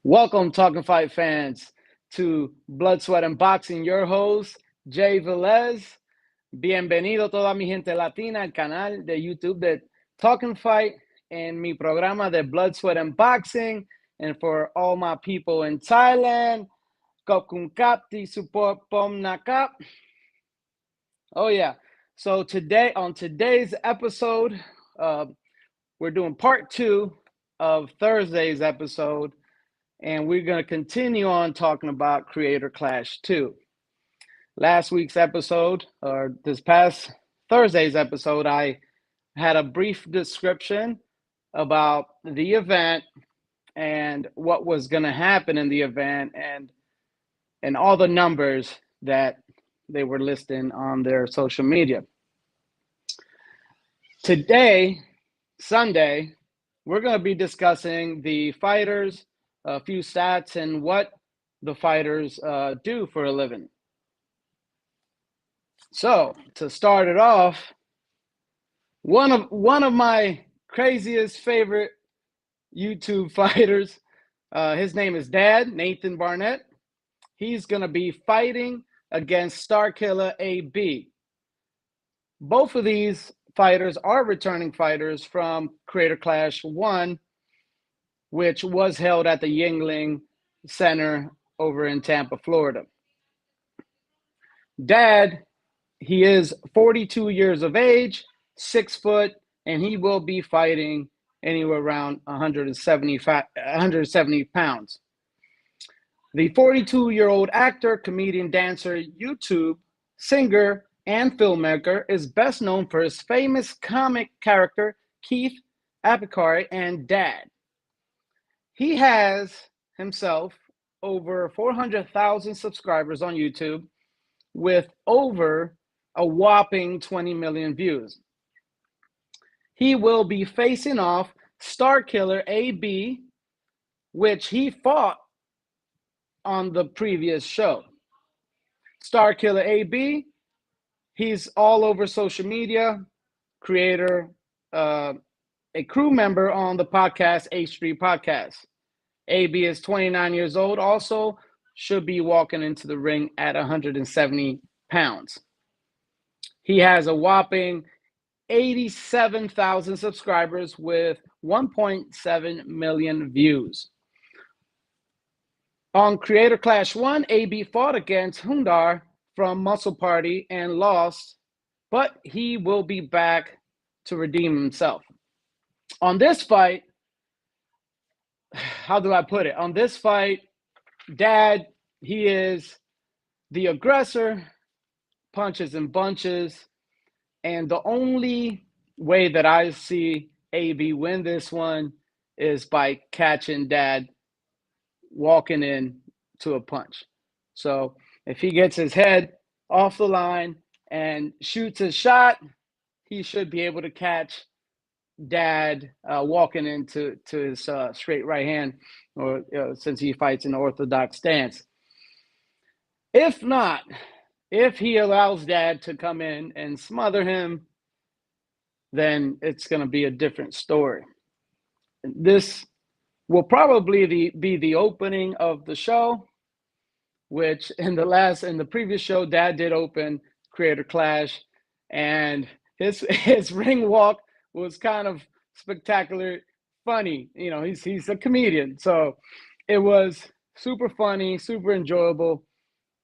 Welcome, Talking Fight fans, to Blood, Sweat, and Boxing. Your host, Jay Velez. Bienvenido toda mi gente latina al canal de YouTube de Talking Fight and mi programa de Blood, Sweat, and Boxing. And for all my people in Thailand, Kokun Kapti Support Pom Nakap. Oh, yeah. So on today's episode, we're doing part 2 of Thursday's episode. And we're going to continue on talking about Creator Clash 2. Last week's episode, or this past Thursday's episode, I had a brief description about the event and what was going to happen in the event and all the numbers that they were listing on their social media. Today, Sunday, we're going to be discussing the fighters, a few stats, and what the fighters do for a living. So to start it off, one of my craziest favorite YouTube fighters, his name is Dad, Nathan Barnett. He's going to be fighting against Starkiller AB. Both of these fighters are returning fighters from Creator Clash 1, which was held at the Yuengling Center over in Tampa, Florida. Dad, he is 42 years of age, 6 foot, and he will be fighting anywhere around 170 pounds. The 42-year-old actor, comedian, dancer, YouTube, singer, and filmmaker is best known for his famous comic character, Keith Apicari, and Dad. He has himself over 400,000 subscribers on YouTube with over a whopping 20 million views. He will be facing off Starkiller AB, which he fought on the previous show. Starkiller AB, he's all over social media, creator, a crew member on the podcast H3 Podcast. AB is 29 years old, also should be walking into the ring at 170 pounds. He has a whopping 87,000 subscribers with 1.7 million views. On Creator Clash 1, AB fought against Hundar from Muscle Party and lost, but he will be back to redeem himself. On this fight, how do I put it? On this fight, Dad, he is the aggressor, punches and bunches, and the only way that I see AB win this one is by catching Dad walking in to a punch. So if he gets his head off the line and shoots his shot, he should be able to catch Dad walking into his straight right hand, or since he fights in the orthodox stance. If not, if he allows Dad to come in and smother him, then it's going to be a different story. This will probably be the opening of the show, which in the previous show, Dad did open Creator Clash, and his ring walk was kind of spectacular, funny. You know, he's a comedian, so it was super funny, super enjoyable.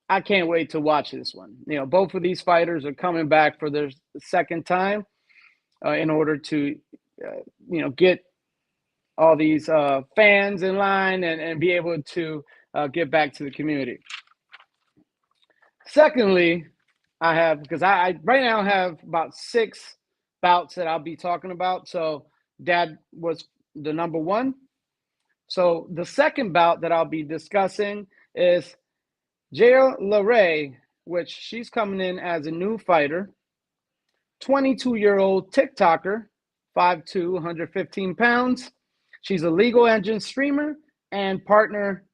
I can't wait to watch this one. You know, both of these fighters are coming back for their second time in order to, get all these fans in line and be able to get back to the community. Secondly, because I right now have about 6 bouts that I'll be talking about. So Dad was the number 1. So the second bout that I'll be discussing is Jaelaray, which she's coming in as a new fighter, 22-year-old TikToker, 5'2", 115 pounds. She's a legal engine streamer and partner.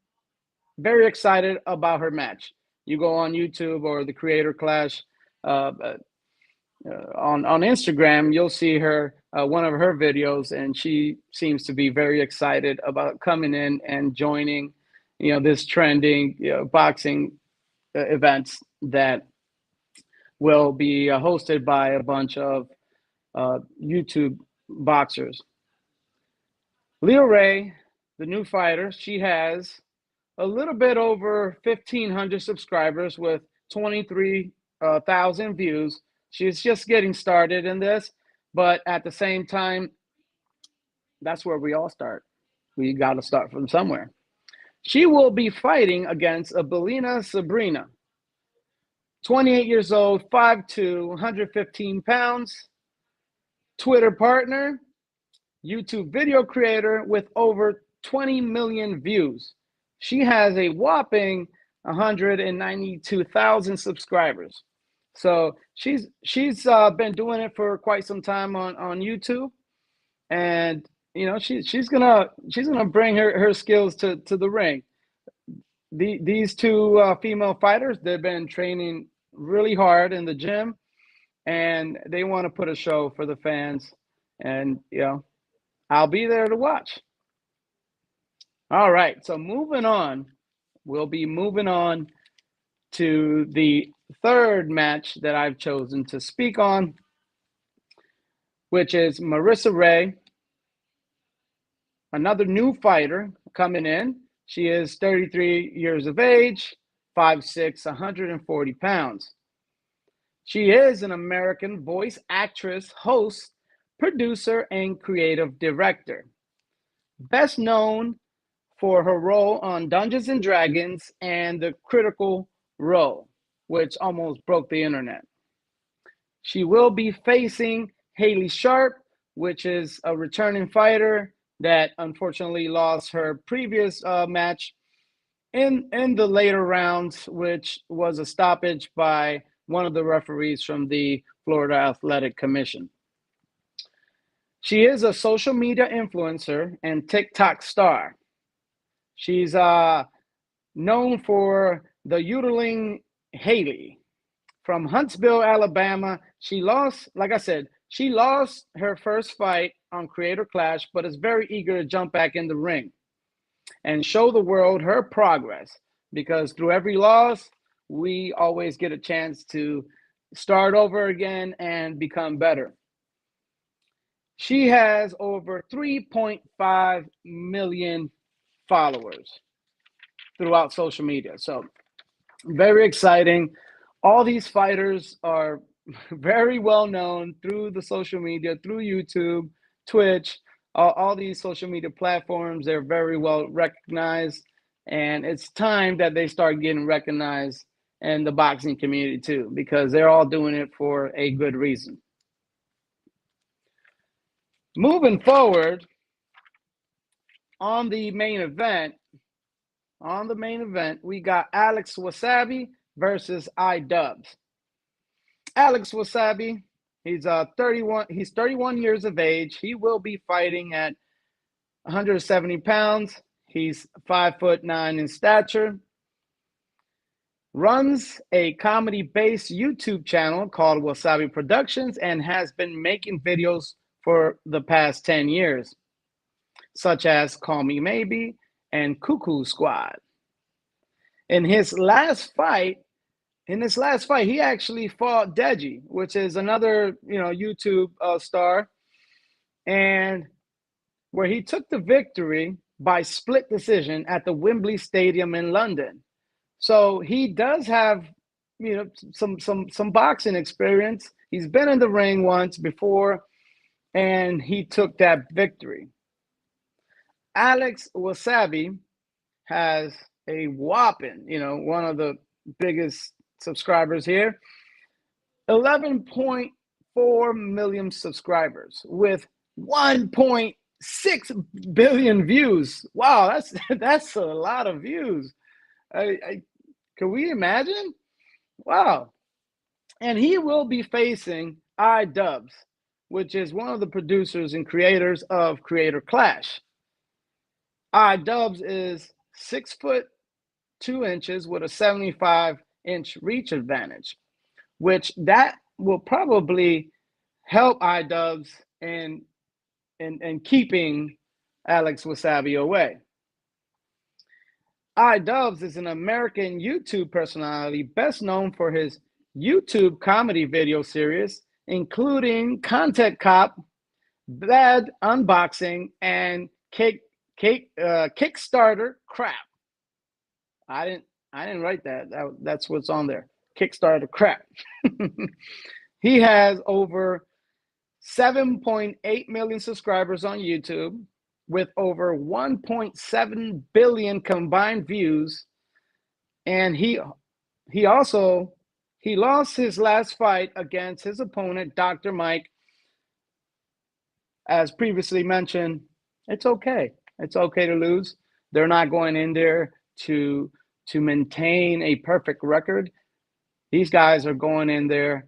Very excited about her match. You go on YouTube or the Creator Clash on Instagram, you'll see her one of her videos, and she seems to be very excited about coming in and joining, this trending, boxing events that will be hosted by a bunch of YouTube boxers. Jaelaray, the new fighter, she has a little bit over 1,500 subscribers with 23,000 views. She's just getting started in this, but at the same time, that's where we all start. We got to start from somewhere. She will be fighting against Abelina Sabrina, 28 years old, 5'2", 115 pounds, Twitter partner, YouTube video creator with over 20 million views. She has a whopping 192,000 subscribers. So she's been doing it for quite some time on YouTube, and she's gonna bring her skills to the ring. These two female fighters, they've been training really hard in the gym, and they want to put a show for the fans, and I'll be there to watch. All right, so moving on, we'll be moving on to the third match that I've chosen to speak on, which is Marissa Ray, another new fighter coming in. She is 33 years of age, 5'6", 140 pounds. She is an American voice actress, host, producer, and creative director. Best known for her role on Dungeons and Dragons and the Critical Role, which almost broke the internet. She will be facing Haley Sharp, which is a returning fighter that unfortunately lost her previous match in the later rounds, which was a stoppage by one of the referees from the Florida Athletic Commission. She is a social media influencer and TikTok star. She's known for the yodeling Haley. From Huntsville, Alabama, she lost her first fight on Creator Clash, but is very eager to jump back in the ring and show the world her progress, because through every loss, we always get a chance to start over again and become better. She has over 3.5 million followers throughout social media. So very exciting. All these fighters are very well known through the social media, through YouTube, Twitch, all these social media platforms. They're very well recognized, and it's time that they start getting recognized in the boxing community too, because they're all doing it for a good reason. Moving forward on the main event, we got Alex Wassabi versus iDubbbz. Alex Wassabi, he's 31 years of age. He will be fighting at 170 pounds. He's 5'9" in stature. Runs a comedy-based YouTube channel called Wassabi Productions and has been making videos for the past 10 years, such as Call Me Maybe and Cuckoo Squad. In his last fight, he actually fought Deji, which is another, YouTube star, and where he took the victory by split decision at the Wembley Stadium in London. So he does have, some boxing experience. He's been in the ring once before, and he took that victory. Alex Wassabi has a whopping, one of the biggest subscribers here, 11.4 million subscribers with 1.6 billion views. Wow, that's a lot of views. Can we imagine? Wow. And he will be facing iDubbbz, which is one of the producers and creators of Creator Clash. iDubbbz is 6'2" with a 75-inch reach advantage, which that will probably help iDubbbz and keeping Alex Wassabi away. iDubbbz is an American YouTube personality best known for his YouTube comedy video series, including Content Cop, Bad Unboxing, and Kickstarter Crap. I didn't write that. That's what's on there. Kickstarter Crap. He has over 7.8 million subscribers on YouTube, with over 1.7 billion combined views, and he lost his last fight against his opponent, Dr. Mike. As previously mentioned, it's okay. It's okay to lose. They're not going in there to maintain a perfect record. These guys are going in there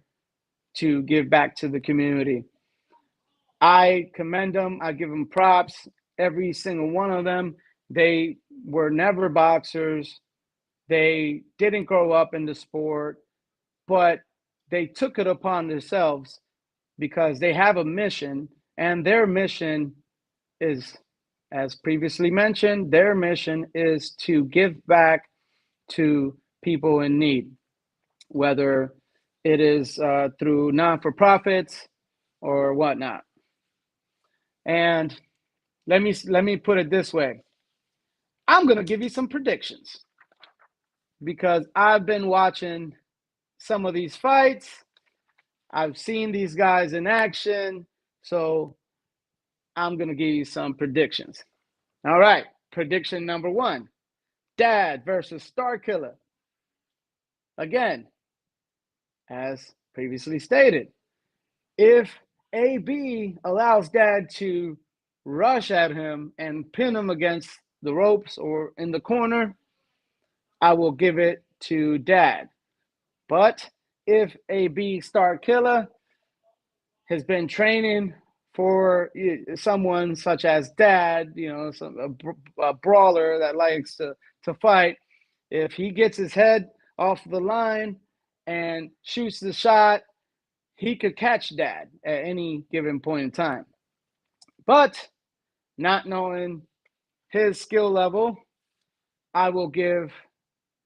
to give back to the community. I commend them. I give them props. Every single one of them. They were never boxers. They didn't grow up in the sport, but they took it upon themselves because they have a mission, and their mission is, as previously mentioned, their mission is to give back to people in need, whether it is through non-for-profits or whatnot. And let me put it this way. I'm going to give you some predictions because I've been watching some of these fights. I've seen these guys in action. So I'm going to give you some predictions. All right. Prediction number 1. Dad versus Star Killer. Again, as previously stated, if AB allows Dad to rush at him and pin him against the ropes or in the corner, I will give it to Dad. But if AB Star Killer has been training for someone such as Dad, a brawler that likes to fight, if he gets his head off the line and shoots the shot, he could catch Dad at any given point in time. But not knowing his skill level, I will give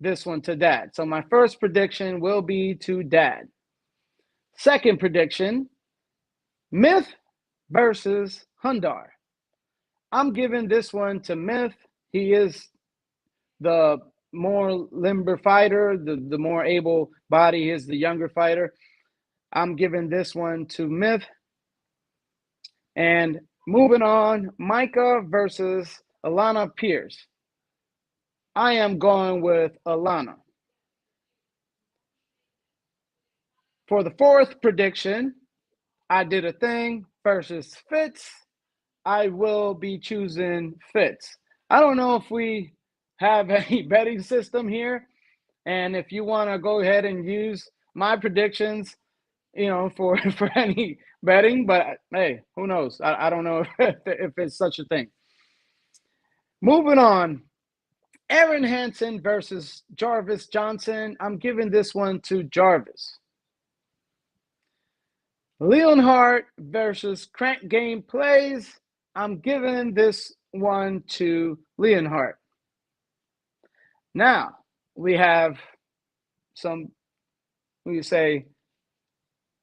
this one to Dad. So my first prediction will be to Dad. Second prediction, Myth versus Hundar. I'm giving this one to Myth. He is the more limber fighter, the more able body. He is the younger fighter. I'm giving this one to Myth. And moving on, Micah versus Alana Pierce. I am going with Alana. For the fourth prediction, I did a thing versus Fitz. I will be choosing Fitz. I don't know if we have any betting system here, and if you want to go ahead and use my predictions, for any betting, but hey, who knows? I don't know if it's such a thing. Moving on, Aaron Hansen versus Jarvis Johnson. I'm giving this one to Jarvis. Leonhardt versus Crank Game Plays. I'm giving this one to Leonhardt. Now, we have some,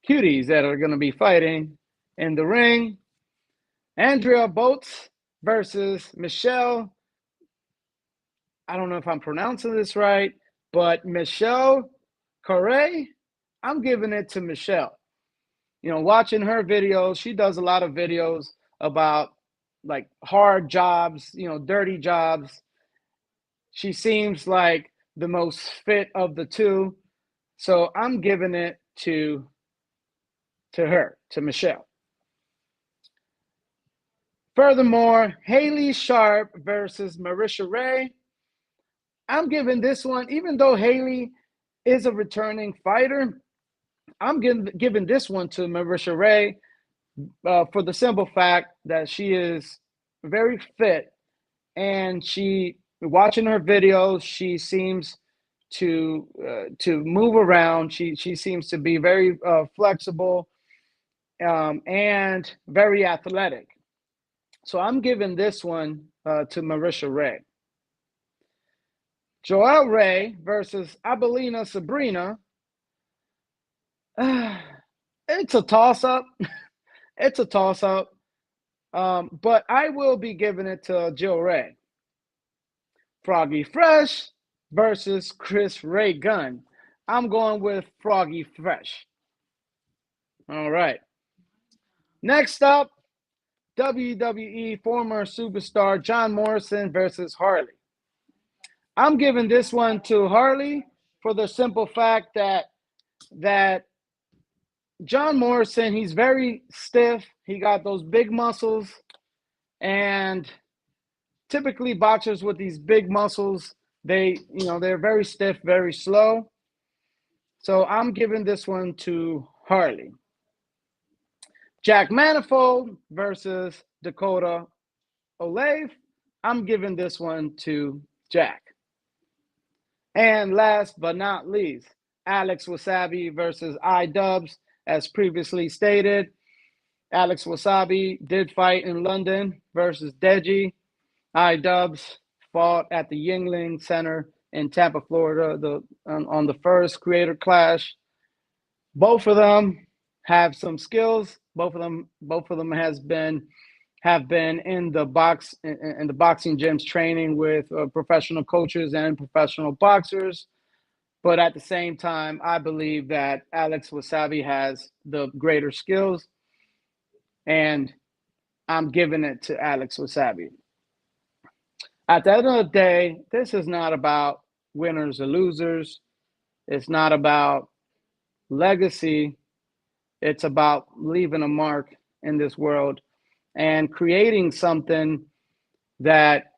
cuties that are going to be fighting in the ring. Andrea Boats versus Michelle. I don't know if I'm pronouncing this right, but Michelle Correa, I'm giving it to Michelle. Watching her videos, she does a lot of videos about like hard jobs, dirty jobs. She seems like the most fit of the two. So I'm giving it to her, to Michelle. Furthermore, Haley Sharp versus Marisha Ray. I'm giving this one, even though Haley is a returning fighter, I'm giving this one to Marisha Ray for the simple fact that she is very fit, and watching her videos, she seems to move around. She seems to be very flexible, and very athletic. So I'm giving this one to Marisha Ray. Jaelaray versus Abelina Sabrina. It's a toss-up. It's a toss-up. But I will be giving it to Jaelaray. Froggy Fresh versus Chris Ray Gunn. I'm going with Froggy Fresh. All right. Next up, WWE former superstar John Morrison versus Harley. I'm giving this one to Harley for the simple fact that John Morrison, he's very stiff. He got those big muscles, and typically boxers with these big muscles, they're very stiff, very slow. So I'm giving this one to Harley. Jack Manifold versus Dakota Olave. I'm giving this one to Jack. And last but not least, Alex Wassabi versus iDubbbz. As previously stated, Alex Wassabi did fight in London versus Deji. iDubbbz fought at the Yuengling Center in Tampa, Florida, on the first Creator Clash. Both of them have some skills. Both of them have been in the boxing gyms training with professional coaches and professional boxers. But at the same time, I believe that Alex Wassabi has the greater skills, and I'm giving it to Alex Wassabi. At the end of the day, this is not about winners or losers. It's not about legacy. It's about leaving a mark in this world and creating something that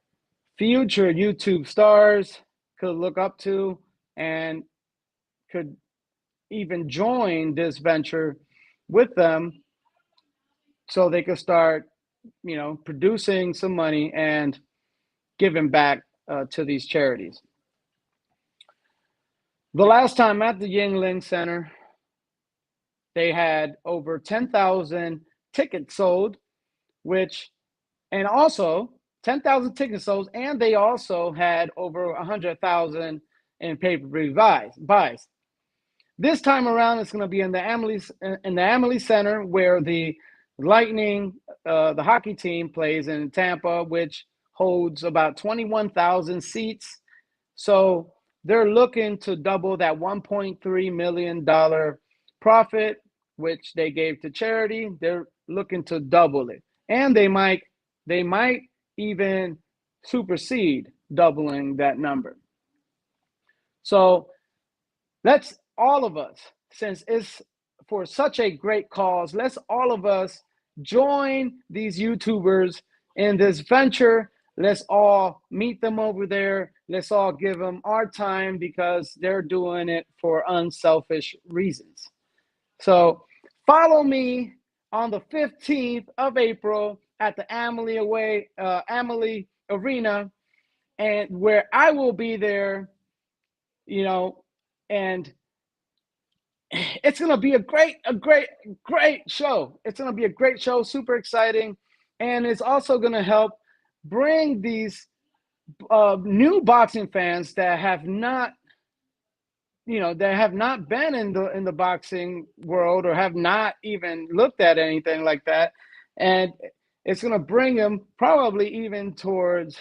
future YouTube stars could look up to and could even join this venture with them, so they could start, producing some money and giving back to these charities. The last time at the Yuengling Center, they had over 10,000 tickets sold, and also 10,000 tickets sold, and they also had over 100,000 in pay-per-view buys. This time around, it's going to be in the Amalie Center, where the Lightning, the hockey team, plays in Tampa, which holds about 21,000 seats. So they're looking to double that $1.3 million profit, which they gave to charity. They're looking to double it, and they might even supersede doubling that number. So let's all of us, since it's for such a great cause, let's all of us join these YouTubers in this venture. Let's all meet them over there. Let's all give them our time, because they're doing it for unselfish reasons. So follow me on the 15th of April at the Amalie Arena, and where I will be there, and it's going to be a great show. It's going to be a great show, super exciting, and it's also going to help bring these new boxing fans that have not been in the boxing world, or have not even looked at anything like that, and it's going to bring them probably even towards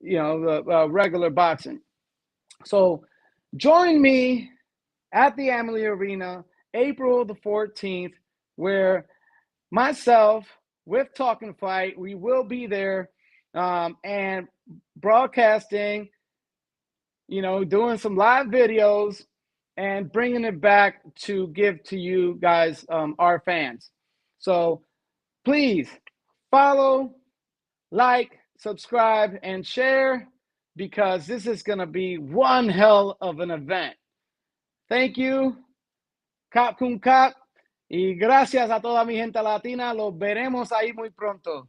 the regular boxing. So join me at the Amalie Arena, April the 14th, where myself with Talkin Fight, we will be there, and broadcasting, doing some live videos and bringing it back to give to you guys, our fans. So please follow, like, subscribe, and share, because this is going to be one hell of an event. Thank you. Cap cum cap. Y gracias a toda mi gente latina. Los veremos ahí muy pronto.